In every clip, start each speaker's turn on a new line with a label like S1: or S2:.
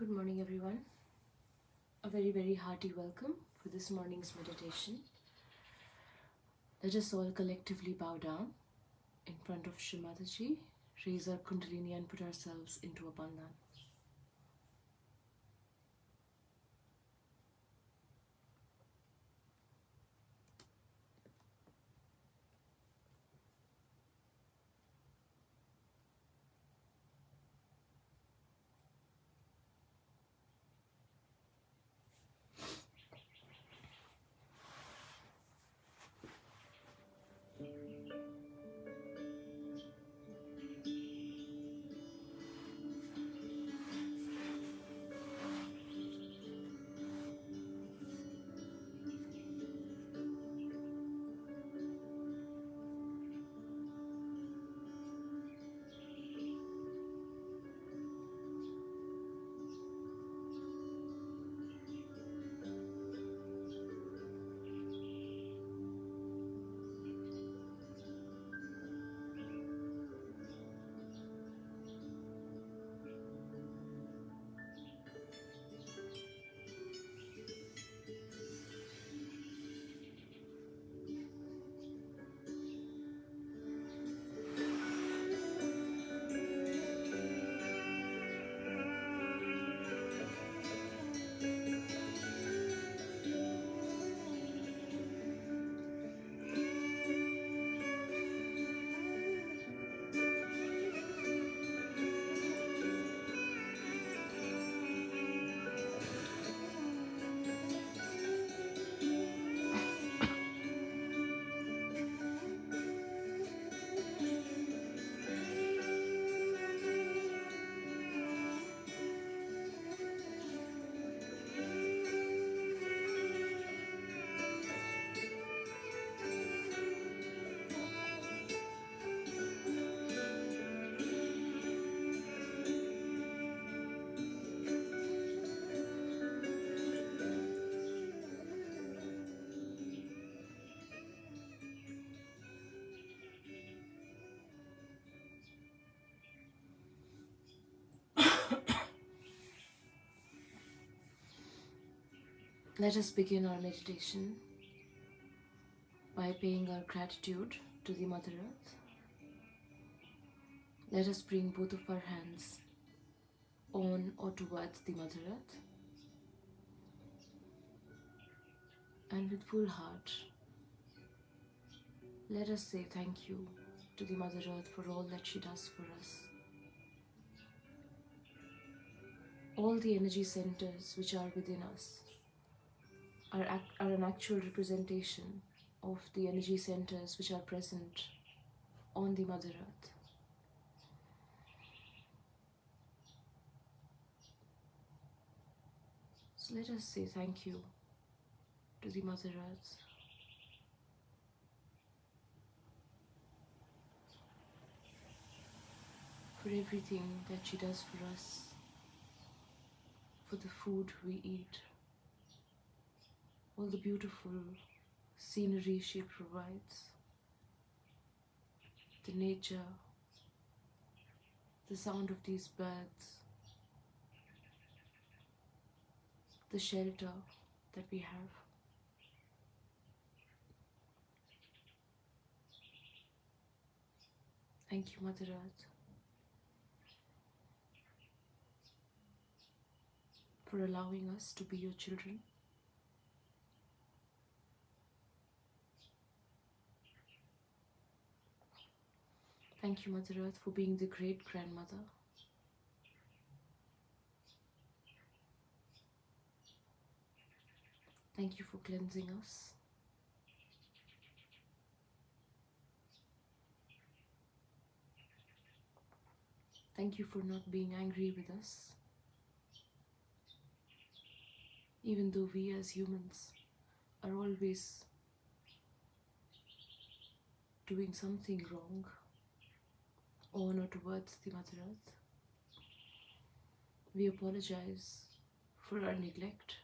S1: Good morning, everyone. A very hearty welcome for this morning's meditation. Let us all collectively bow down in front of Shri Mataji, raise our Kundalini, and put ourselves into a bandhan. Let us begin our meditation by paying our gratitude to the Mother Earth. Let us bring both of our hands on or towards the Mother Earth, and with full heart, let us say thank you to the Mother Earth for all that she does for us. All the energy centers which are within us are an actual representation of the energy centers which are present on the Mother Earth. So let us say thank you to the Mother Earth for everything that she does for us, for the food we eat, all the beautiful scenery she provides, the nature, the sound of these birds, the shelter that we have. Thank you, Mother Earth, for allowing us to be your children. Thank you, Mother Earth, for being the great grandmother. Thank you for cleansing us. Thank you for not being angry with us, even though we as humans are always doing something wrong on or towards the Mother Earth. We apologize for our neglect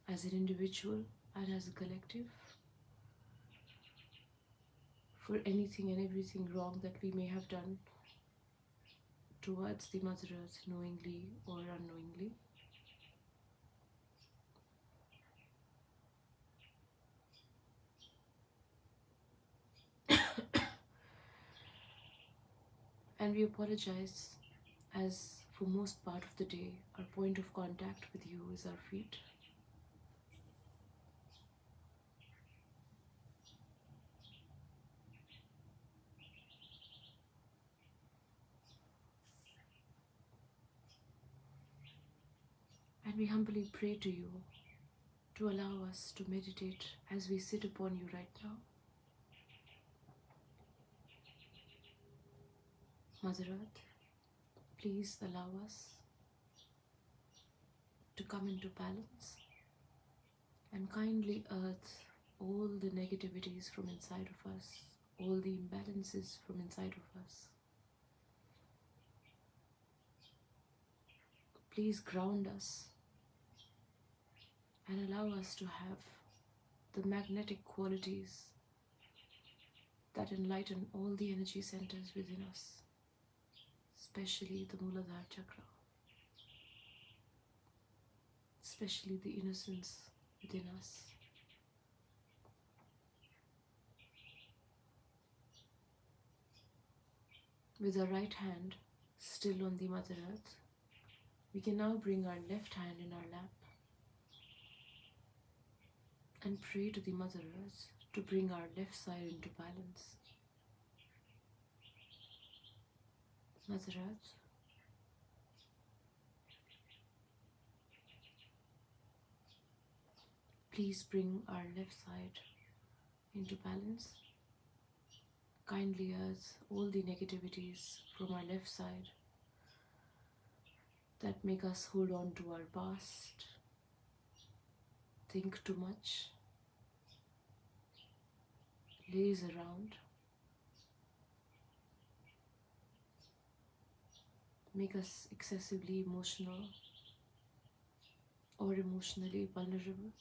S1: as an individual and as a collective, for anything and everything wrong that we may have done towards the Mother Earth knowingly or unknowingly. And we apologize as for most part of the day our point of contact with you is our feet. And we humbly pray to you to allow us to meditate as we sit upon you right now. Mother Earth, please allow us to come into balance and kindly earth all the negativities from inside of us, all the imbalances from inside of us. Please ground us and allow us to have the magnetic qualities that enlighten all the energy centers within us, especially the Muladhara chakra, especially the innocence within us. With our right hand still on the Mother Earth, we can now bring our left hand in our lap and pray to the Mother Earth to bring our left side into balance. Mother Earth, please bring our left side into balance. Kindly earth all the negativities from our left side that make us hold on to our past, think too much, laze around, make us excessively emotional or emotionally vulnerable.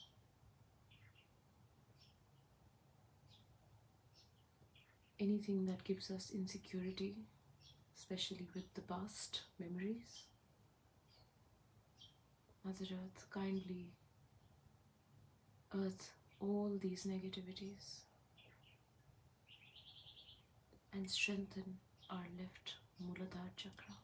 S1: Anything that gives us insecurity, especially with the past memories. Mother Earth, kindly earth all these negativities and strengthen our left Muladhara chakra.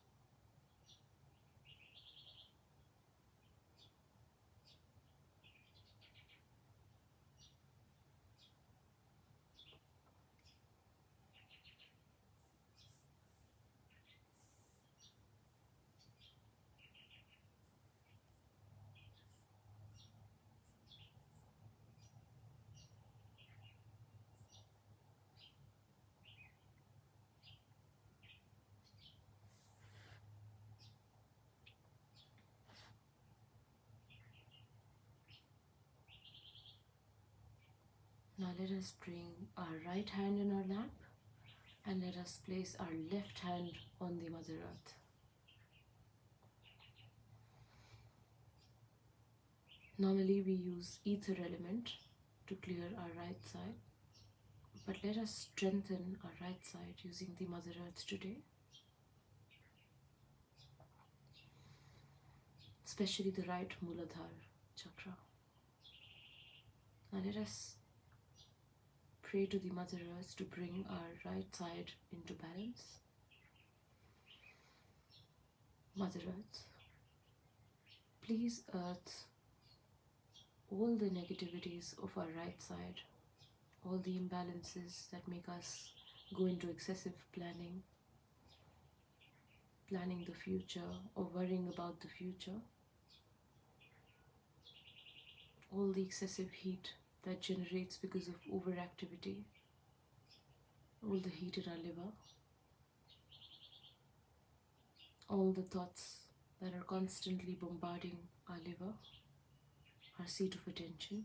S1: Now let us bring our right hand in our lap and let us place our left hand on the Mother Earth. Normally we use ether element to clear our right side, but let us strengthen our right side using the Mother Earth today, especially the right Muladhara chakra. Now let us pray to the Mother Earth to bring our right side into balance. Mother Earth, please earth all the negativities of our right side, all the imbalances that make us go into excessive planning, planning the future or worrying about the future, all the excessive heat that generates because of overactivity, all the heat in our liver, all the thoughts that are constantly bombarding our liver, our seat of attention.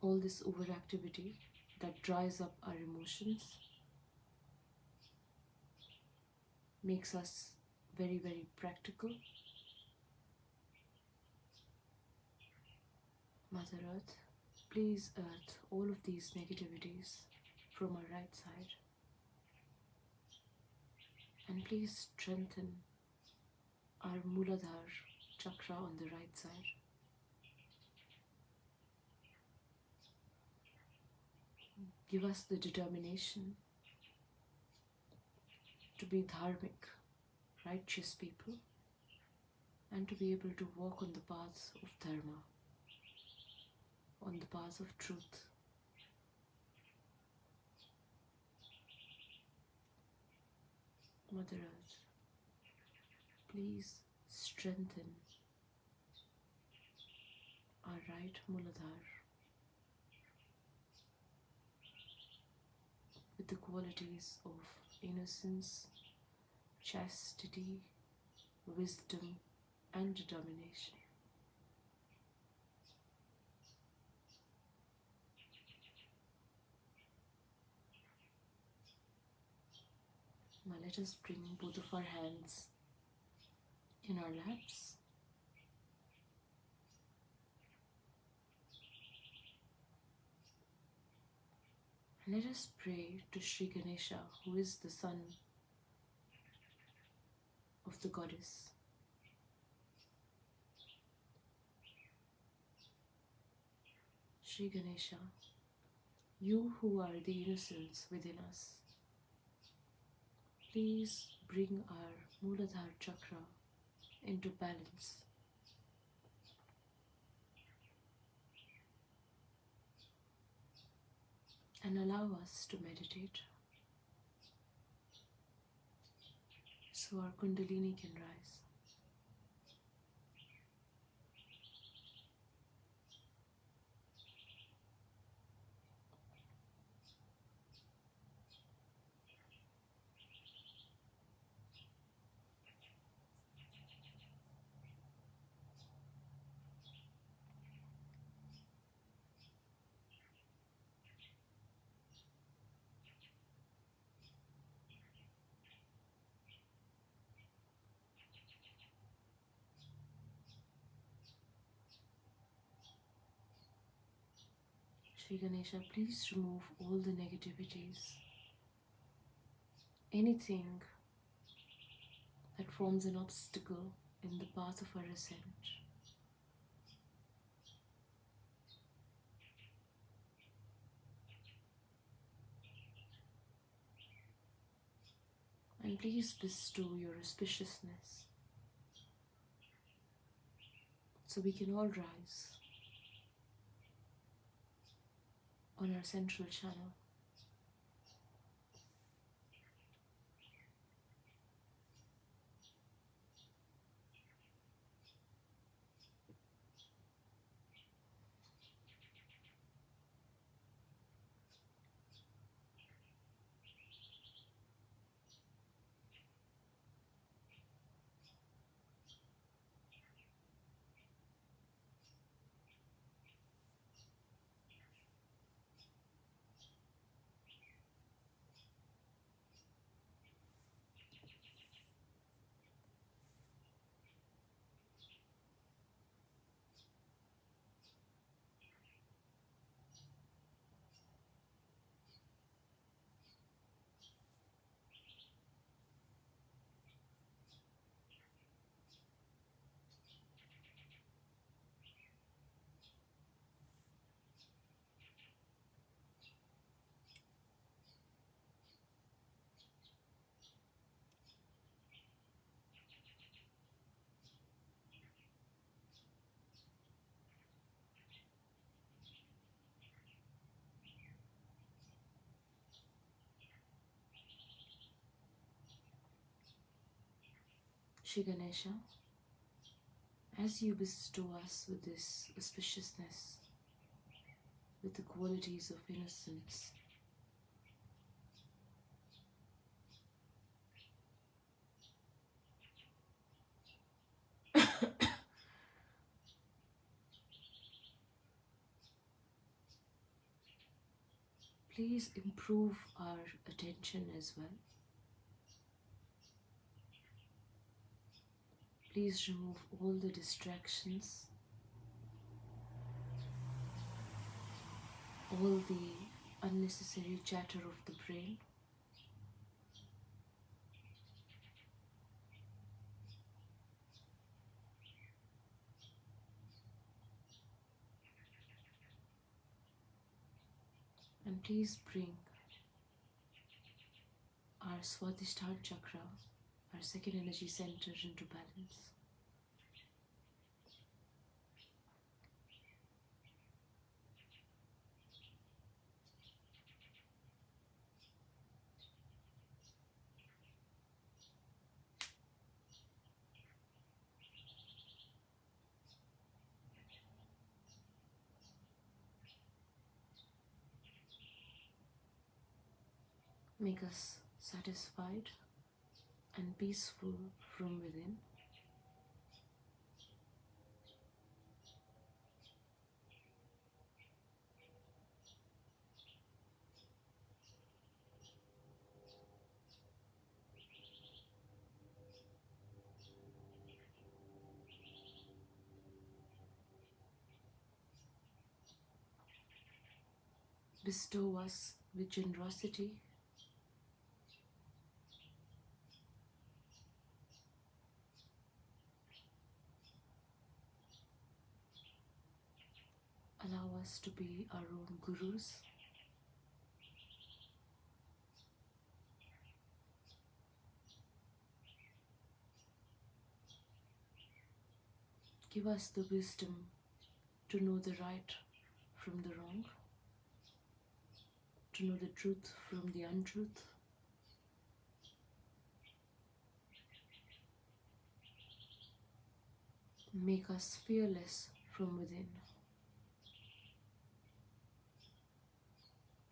S1: All this overactivity that dries up our emotions, makes us very, very practical. Mother Earth, please earth all of these negativities from our right side. And please strengthen our Muladhara chakra on the right side. Give us the determination to be dharmic, righteous people, and to be able to walk on the path of dharma, on the path of truth. Mother Earth, please strengthen our right Muladhara with the qualities of innocence, chastity, wisdom, and determination. Now let us bring both of our hands in our laps. And let us pray to Shri Ganesha, who is the son of the goddess. Shri Ganesha, you who are the innocence within us, please bring our Muladhara chakra into balance. And allow us to meditate so our Kundalini can rise. Shri Ganesha, please remove all the negativities, anything that forms an obstacle in the path of our ascent. And please bestow your auspiciousness so we can all rise on our central channel. Shri Ganesha, as you bestow us with this auspiciousness, with the qualities of innocence, please improve our attention as well. Please remove all the distractions, all the unnecessary chatter of the brain. And please bring our Swadhisthana chakra, our second energy center, into balance. Make us satisfied and peaceful from within. Bestow us with generosity. Allow us to be our own gurus. Give us the wisdom to know the right from the wrong, to know the truth from the untruth. Make us fearless from within.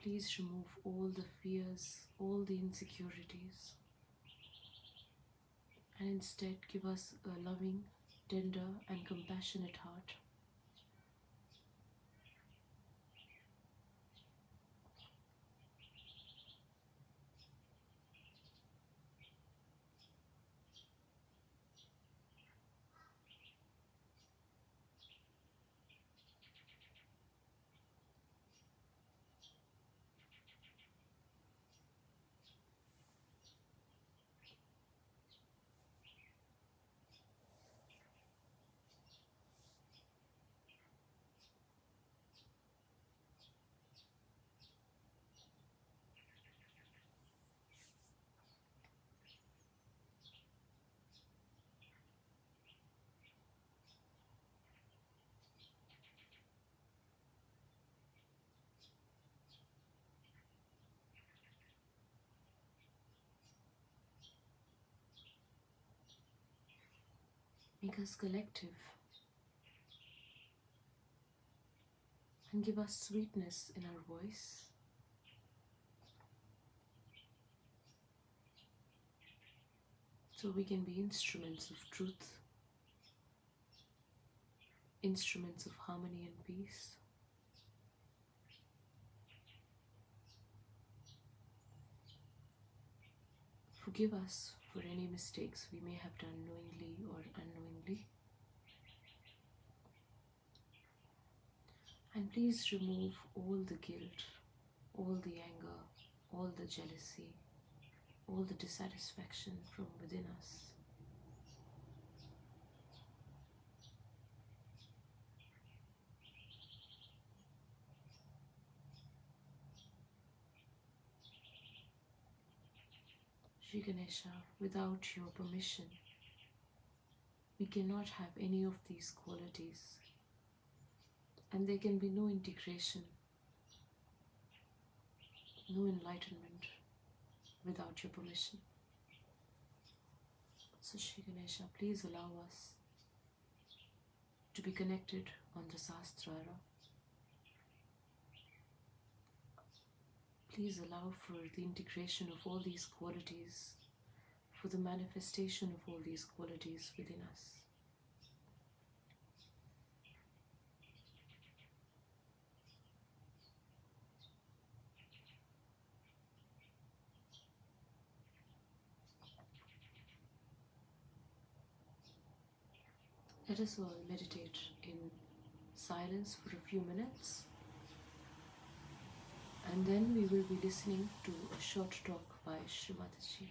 S1: Please remove all the fears, all the insecurities, and instead give us a loving, tender, and compassionate heart. Make us collective and give us sweetness in our voice. So we can be instruments of truth, instruments of harmony and peace. Forgive us for any mistakes we may have done knowingly or unknowingly. And please remove all the guilt, all the anger, all the jealousy, all the dissatisfaction from within us. Shri Ganesha, without your permission, we cannot have any of these qualities, and there can be no integration, no enlightenment without your permission. So Shri Ganesha, please allow us to be connected on the Sahasrara. Please allow for the integration of all these qualities, for the manifestation of all these qualities within us. Let us all meditate in silence for a few minutes And then we will be listening to a short talk by Shri Mataji.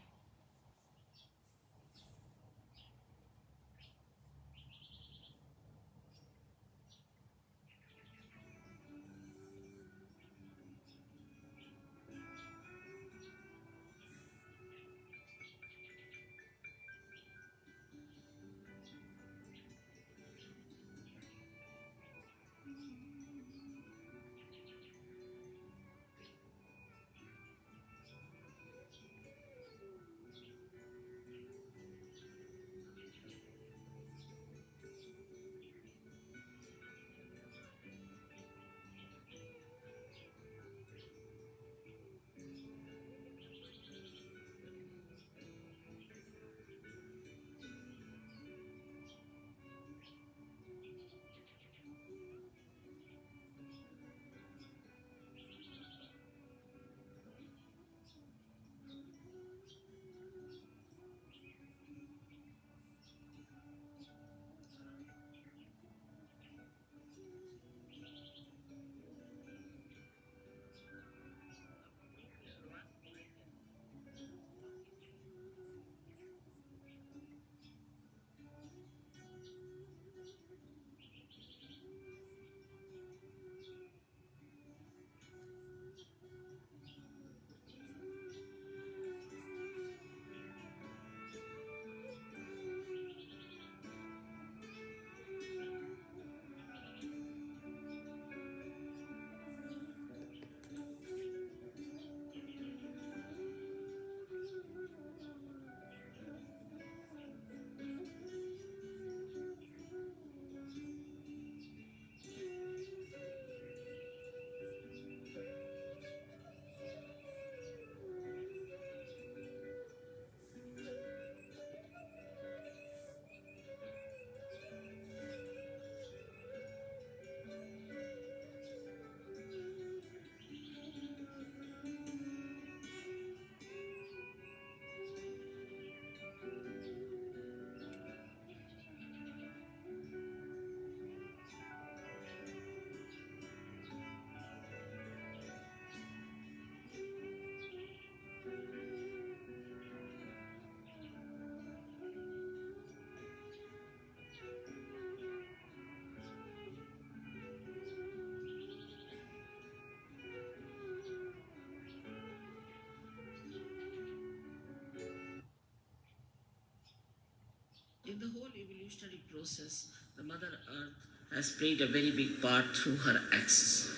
S2: In the whole evolutionary process, the Mother Earth has played a very big part through her axis.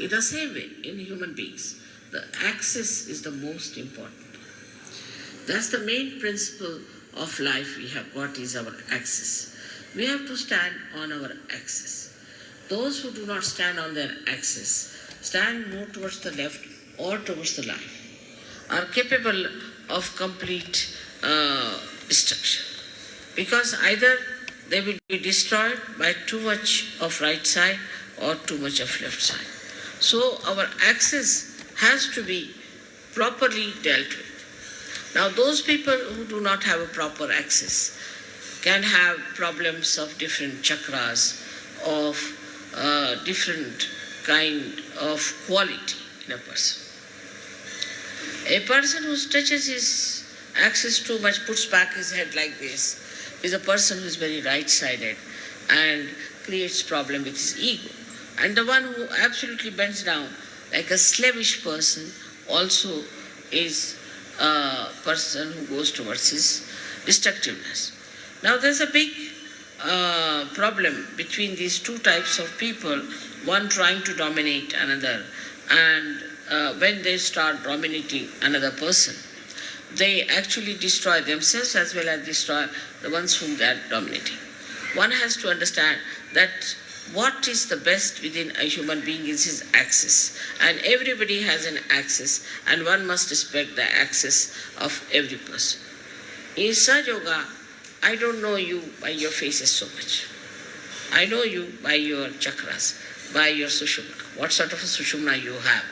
S2: In the same way, in human beings, the axis is the most important. That's the main principle of life we have got is our axis. We have to stand on our axis. Those who do not stand on their axis stand more towards the left or towards the right are capable of complete destruction. Because either they will be destroyed by too much of right side or too much of left side. So our axis has to be properly dealt with. Now those people who do not have a proper axis can have problems of different chakras, of different kind of quality in a person. A person who stretches his axis too much, puts back his head like this, is a person who is very right-sided and creates problem with his ego. And the one who absolutely bends down like a slavish person also is a person who goes towards his destructiveness. Now there's a big problem between these two types of people, one trying to dominate another, and when they start dominating another person, they actually destroy themselves as well as destroy the ones whom they are dominating. One has to understand that what is the best within a human being is his axis. And everybody has an axis, and one must respect the axis of every person. In Sahaja Yoga, I don't know you by your faces so much. I know you by your chakras, by your sushumna. What sort of a sushumna you have.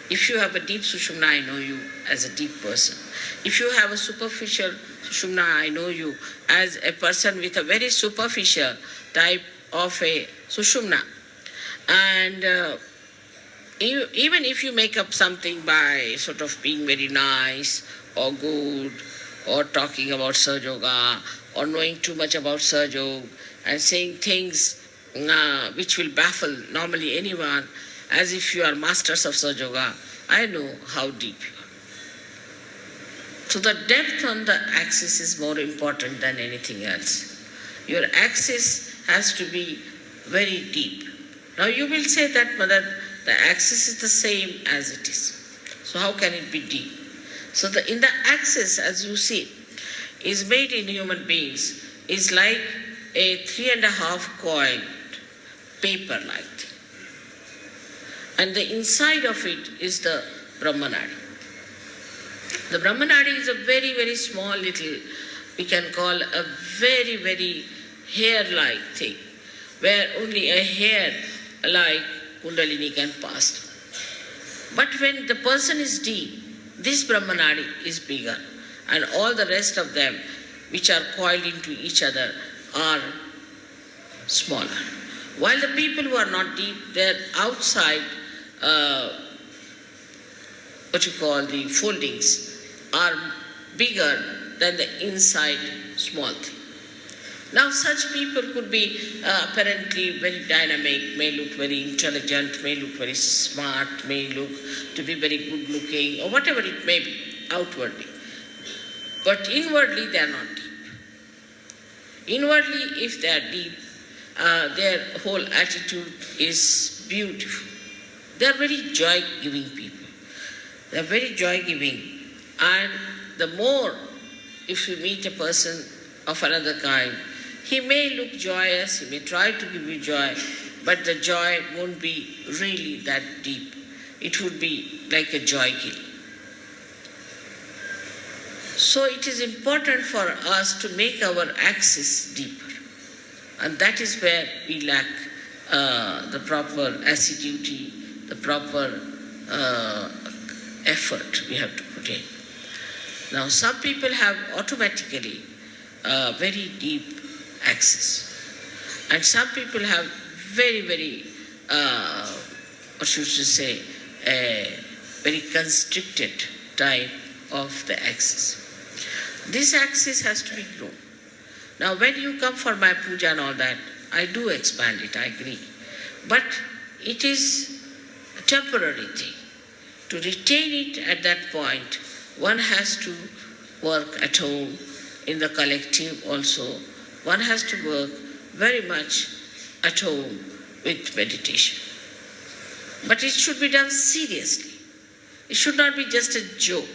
S2: If you have a deep sushumna, I know you as a deep person. If you have a superficial sushumna, I know you as a person with a very superficial type of a sushumna. And Even if you make up something by sort of being very nice or good or talking about Sahaja Yoga or knowing too much about Sahaja Yoga and saying things which will baffle normally anyone as if you are masters of Sahaja Yoga, I know how deep you are. So the depth on the axis is more important than anything else. Your axis has to be very deep. Now you will say that, Mother, the axis is the same as it is. So how can it be deep? So in the axis, as you see, is made in human beings is like a 3.5 coiled paper like thing. And the inside of it is the Brahmanadi. The Brahmanadi is a very, very small little, we can call a very, very hair-like thing, where only a hair like Kundalini can pass through. But when the person is deep, this Brahmanadi is bigger, and all the rest of them, which are coiled into each other, are smaller. While the people who are not deep, their outside, what you call the foldings, are bigger than the inside small thing. Now such people could be apparently very dynamic, may look very intelligent, may look very smart, may look to be very good looking, or whatever it may be, outwardly. But inwardly they are not deep. Inwardly, if they are deep, their whole attitude is beautiful. They are very joy-giving people. They are very joy-giving. And the more, if you meet a person of another kind, he may look joyous, he may try to give you joy, but the joy won't be really that deep. It would be like a joy killing. So it is important for us to make our axis deeper. And that is where we lack the proper assiduity, the proper effort we have to put in. Now some people have automatically very deep axis. And some people have very, very, what should you say, a very constricted type of the axis. This axis has to be grown. Now when you come for my puja and all that, I do expand it, I agree. But it is a temporary thing. To retain it at that point, one has to work at home, in the collective also. One has to work very much at home with meditation. But it should be done seriously. It should not be just a joke,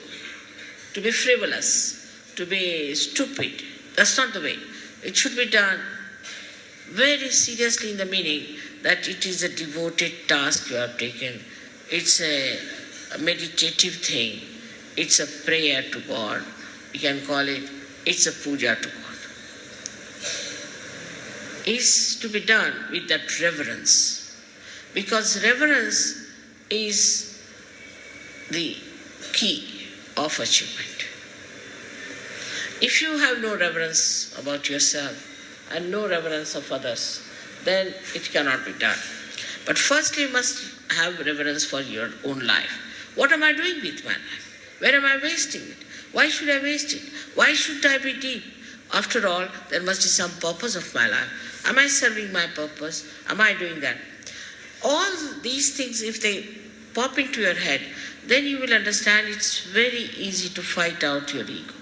S2: to be frivolous, to be stupid. That's not the way. It should be done very seriously in the meaning that it is a devoted task you have taken. It's a meditative thing. It's a prayer to God. You can call it, it's a puja to God. Is to be done with that reverence. Because reverence is the key of achievement. If you have no reverence about yourself and no reverence of others, then it cannot be done. But first you must have reverence for your own life. What am I doing with my life? Where am I wasting it? Why should I waste it? Why should I be deep? After all, there must be some purpose of my life. Am I serving my purpose? Am I doing that? All these things, if they pop into your head, then you will understand it's very easy to fight out your ego.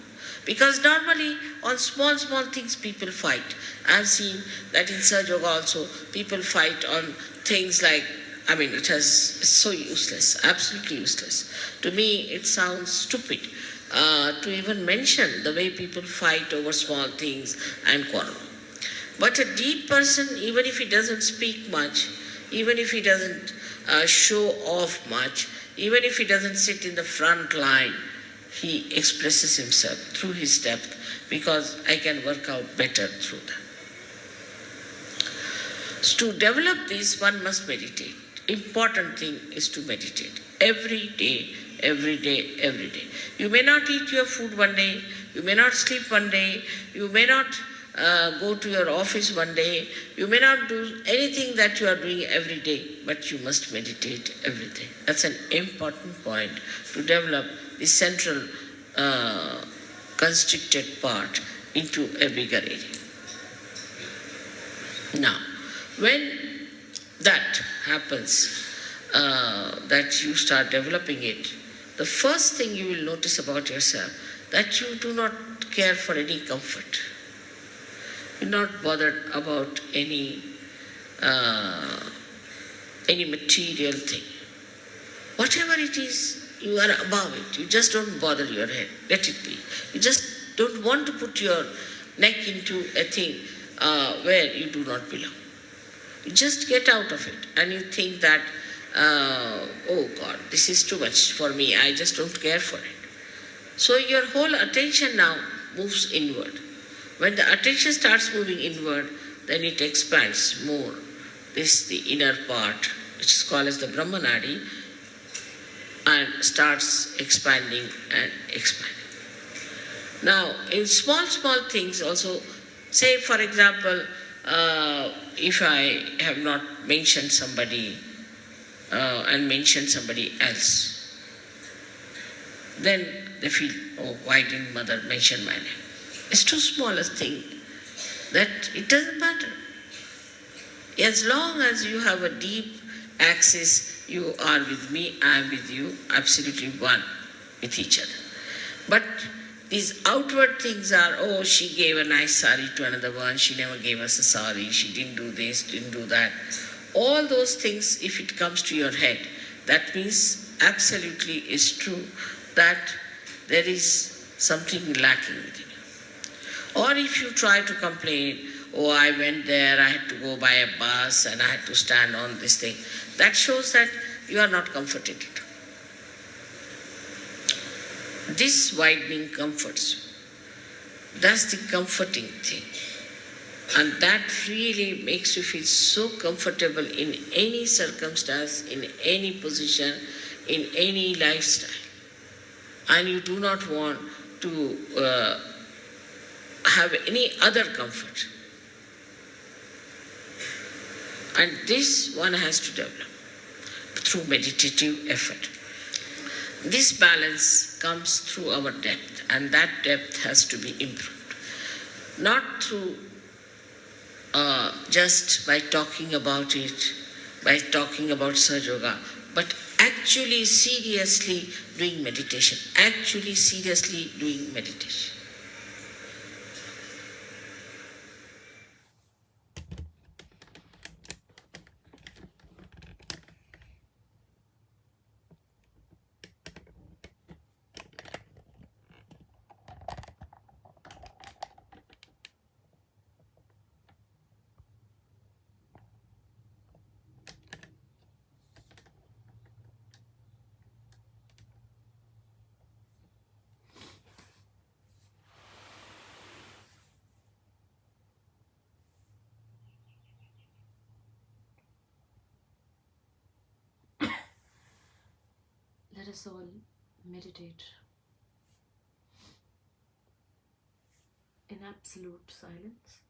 S2: Because normally on small, small things people fight. I've seen that in Sahaja Yoga also, people fight on things like, it's so useless, absolutely useless. To me, it sounds stupid to even mention the way people fight over small things and quarrel. But a deep person, even if he doesn't speak much, even if he doesn't show off much, even if he doesn't sit in the front line, he expresses himself through his depth, because I can work out better through that. So to develop this, one must meditate. Important thing is to meditate. Every day, every day, every day. You may not eat your food one day, you may not sleep one day, you may not go to your office one day. You may not do anything that you are doing every day, but you must meditate every day. That's an important point to develop the central constricted part into a bigger area. Now, when that happens, that you start developing it, the first thing you will notice about yourself that you do not care for any comfort. You're not bothered about uh, any material thing. Whatever it is, you are above it. You just don't bother your head. Let it be. You just don't want to put your neck into a thing where you do not belong. You just get out of it and you think that, oh God, this is too much for me. I just don't care for it. So your whole attention now moves inward. When the attention starts moving inward, then it expands more. This is the inner part, which is called as the Brahmanadi, and starts expanding and expanding. Now, in small, small things also, say for example, if I have not mentioned somebody and mentioned somebody else, then they feel, oh, why didn't mother mention my name? It's too small a thing that it doesn't matter. As long as you have a deep axis, you are with me, I am with you, absolutely one with each other. But these outward things are, oh, she gave a nice sari to another one, she never gave us a sari, she didn't do this, didn't do that. All those things, if it comes to your head, that means absolutely is true that there is something lacking within you. Or if you try to complain, oh, I went there, I had to go by a bus and I had to stand on this thing, that shows that you are not comforted. This widening comforts you. That's the comforting thing. And that really makes you feel so comfortable in any circumstance, in any position, in any lifestyle. And you do not want to have any other comfort. And this one has to develop through meditative effort. This balance comes through our depth, and that depth has to be improved. Not through just by talking about it, by talking about Sahaja Yoga, but actually seriously doing meditation, actually seriously doing meditation.
S1: Let us all meditate in absolute silence.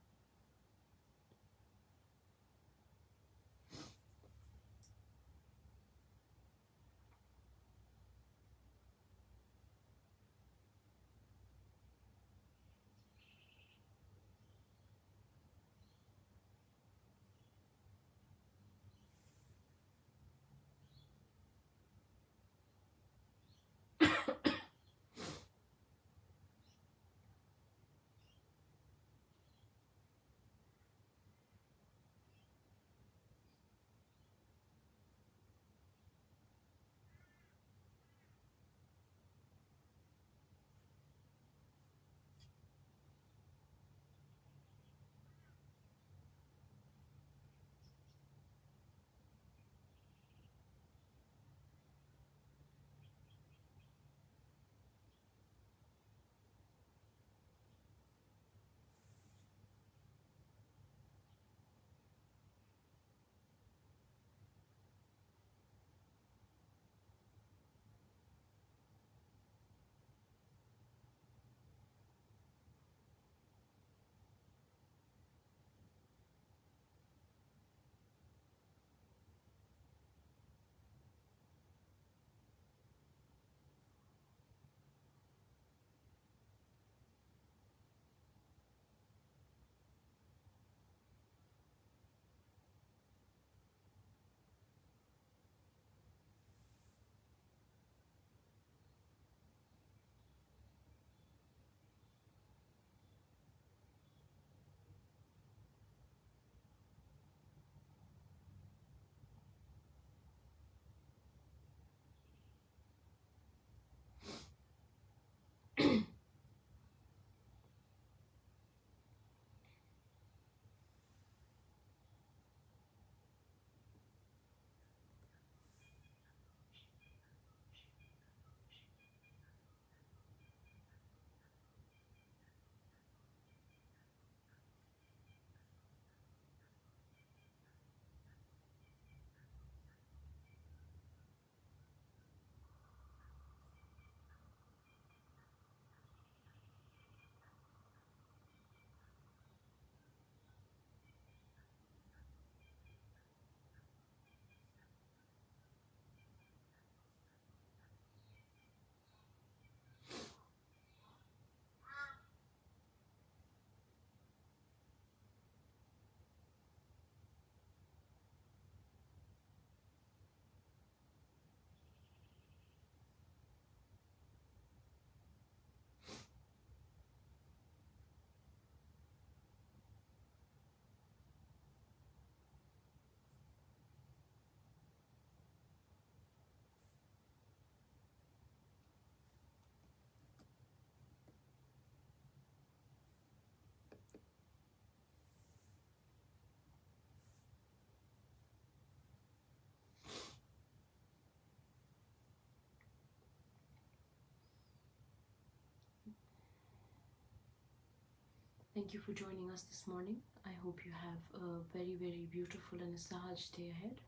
S1: Thank you for joining us this morning. I hope you have a very, very beautiful and a Sahaj day ahead.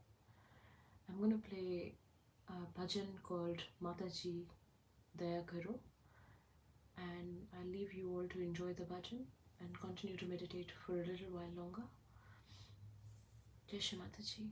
S1: I'm going to play a bhajan called Mataji Daya Karo, and I'll leave you all to enjoy the bhajan and continue to meditate for a little while longer. Jai Shri Mataji.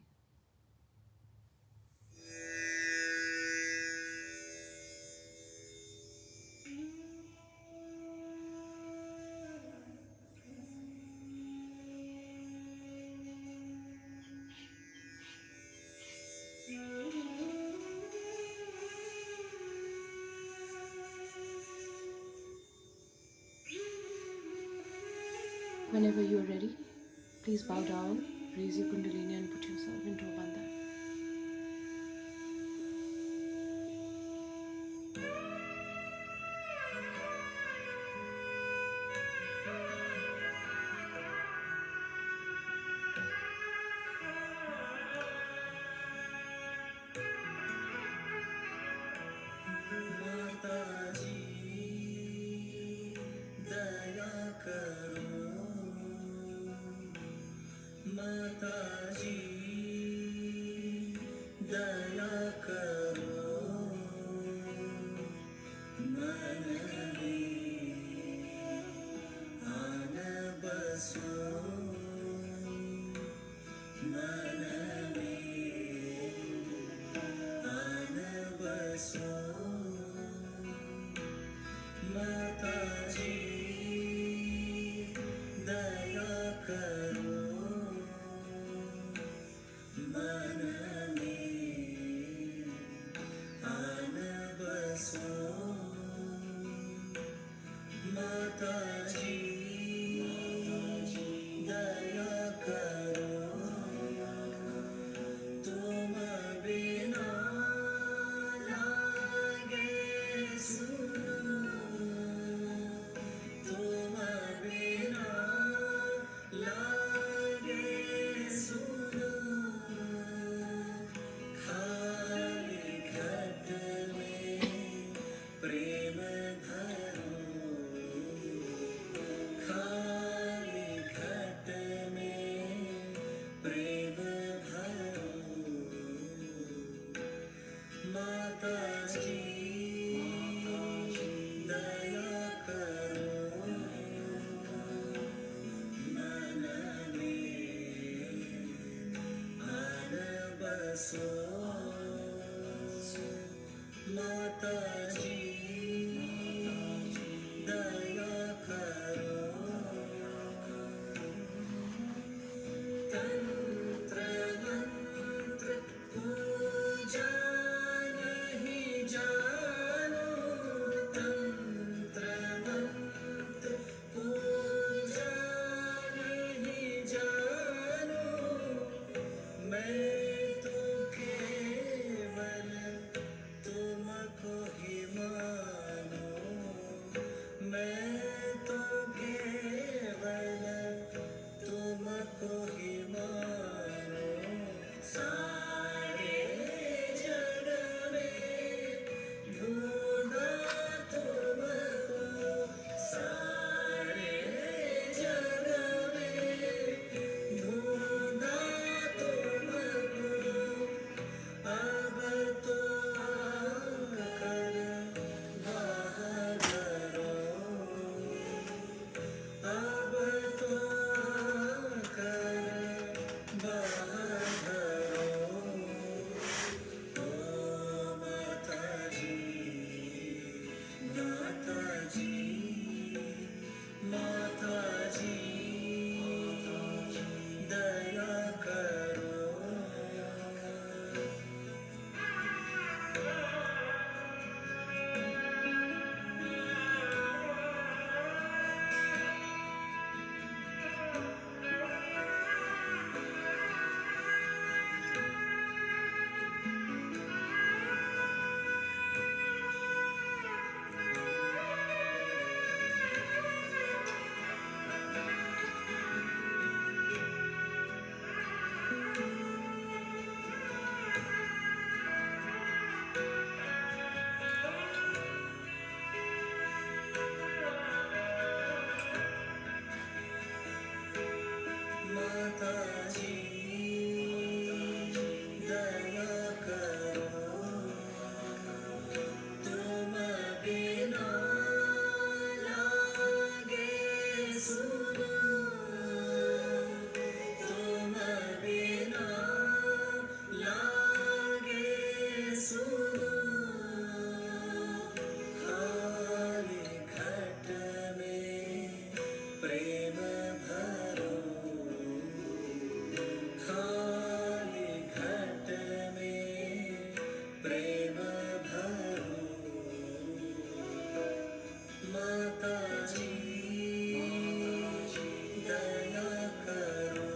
S1: Whenever you're ready, please bow down, raise your kundalini and put yourself into a bandhan.
S3: माताजी दया करो मन में आन बसो मन में आन बसो माताजी दया करो मन में आन बसो माताजी दया करो तुम बिना लागे सुनो तुम बिना लागे सुनो खाली घट में प्रेम भरो खाली घट में प्रेम भरो माताजी दया करो मन में आन बसो माताजी दया करो तंत्र मंत्र पूजा नहीं जानो तंत्र मंत्र पूजा नहीं जानो मैं तो केवल तुमको ही माताजी दया करो, तुम बिना लागे सुनो, तुम बिना लागे सुनो, खाली घट में प्रेम भरो, खाली घट में प्रेम भरो, माताजी दया करो,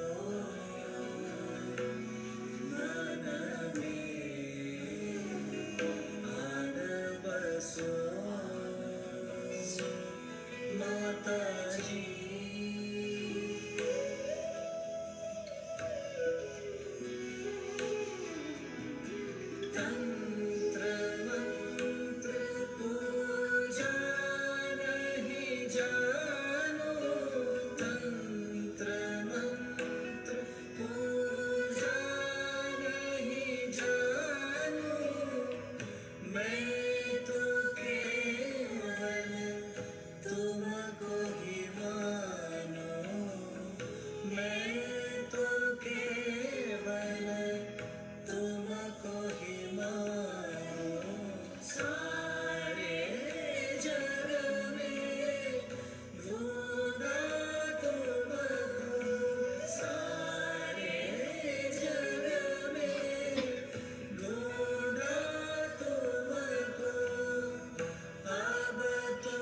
S3: मन में आन बसो, माताजी तंत्र मंत्र पूजा नहीं जानो, तंत्र मंत्र पूजा नहीं जानो, मैं तो केवल तुमको ही मानो, मैं तो केवल तुमको ही मानो, सारे जग में ढूंढा तुमको, सारे जग में ढूंढा तुमको, अब तो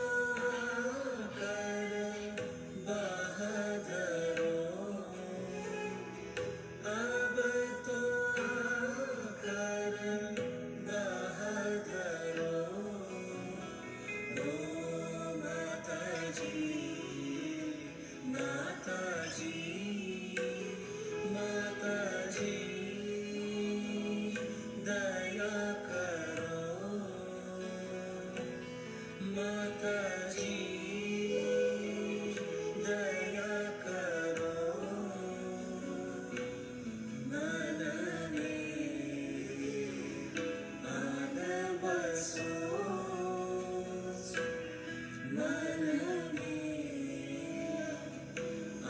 S3: आकर बहादुरो, अब तो आकर बहादुरो, ओ माताजी माताजी माताजी दया करो, माताजी दया करो, मन में आन बसो, मन में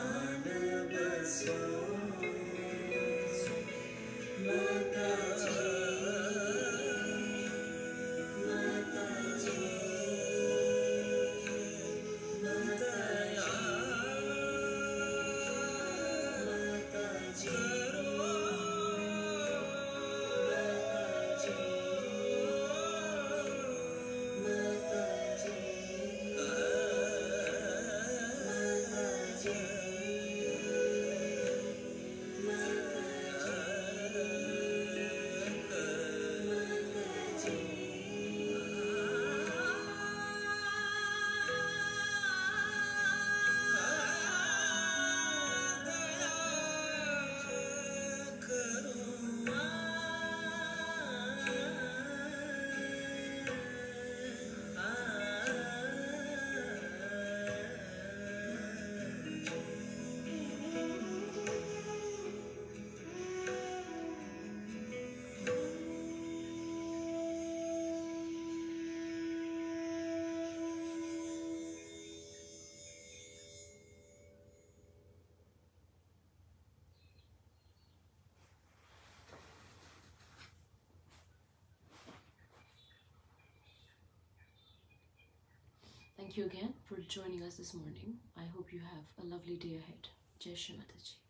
S3: आन बसो, माताजी माताजी दया माताजी
S1: Thank you again for joining us this morning. I hope you have a lovely day ahead. Jai Shri Mataji.